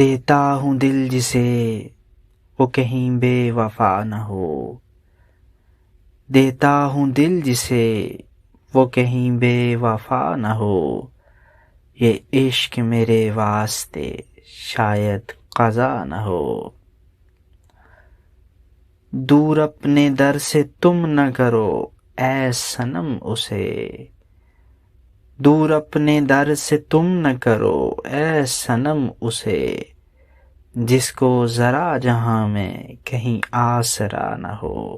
دیتا ہوں دل جسے وہ کہیں بے وفا نہ ہو، دیتا ہوں دل جسے وہ کہیں بے وفا نہ ہو، یہ عشق میرے واسطے شاید قضا نہ ہو۔ دور اپنے در سے تم نہ کرو اے صنم اسے، دور اپنے در سے تم نہ کرو اے صنم اسے، جس کو ذرا جہاں میں کہیں آسرا نہ ہو۔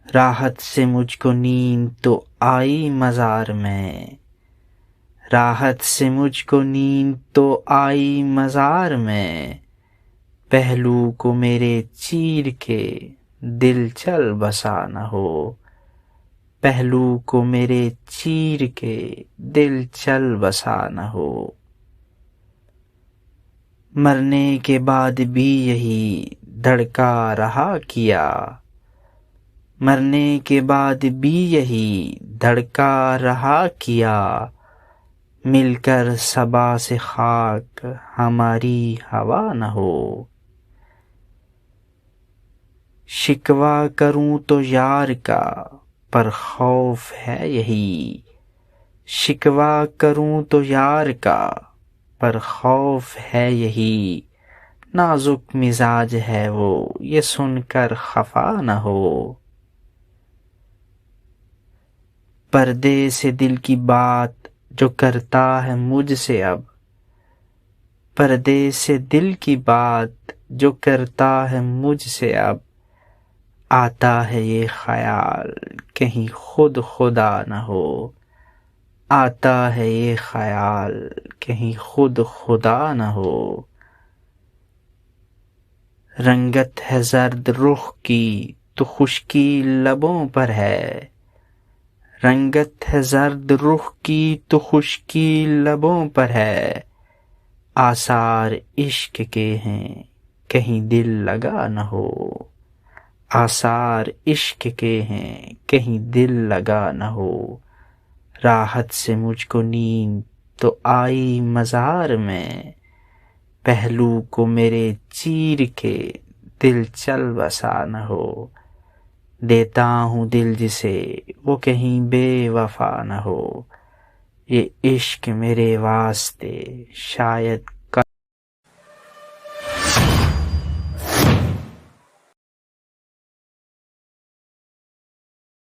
راحت سے مجھ کو نیند تو آئی مزار میں، راحت سے مجھ کو نیند تو آئی مزار میں، پہلو کو میرے چیر کے دل چل بسا نہ ہو، پہلو کو میرے چیر کے دل چل بسا نہ ہو۔ مرنے کے بعد بھی یہی دھڑکا رہا کیا، مرنے کے بعد بھی یہی دھڑکا رہا کیا، مل کر صبا سے خاک ہماری ہوا نہ ہو۔ شکوہ کروں تو یار کا پر خوف ہے یہی، شکوہ کروں تو یار کا پر خوف ہے یہی، نازک مزاج ہے وہ یہ سن کر خفا نہ ہو۔ پردے سے دل کی بات جو کرتا ہے مجھ سے اب، پردے سے دل کی بات جو کرتا ہے مجھ سے اب، آتا ہے یہ خیال کہیں خود خدا نہ ہو، آتا ہے یہ خیال کہیں خود خدا نہ ہو۔ رنگت ہے زرد رخ کی تو خشکی لبوں پر ہے، رنگت ہے زرد رخ کی تو خشکی لبوں پر ہے، آثار عشق کے ہیں کہیں دل لگا نہ ہو، آثار عشق کے ہیں کہیں دل لگا نہ ہو۔ راحت سے مجھ کو نیند تو آئی مزار میں، پہلو کو میرے چیر کے دل چل بسا نہ ہو، دیتا ہوں دل جسے وہ کہیں بے وفا نہ ہو، یہ عشق میرے واسطے شاید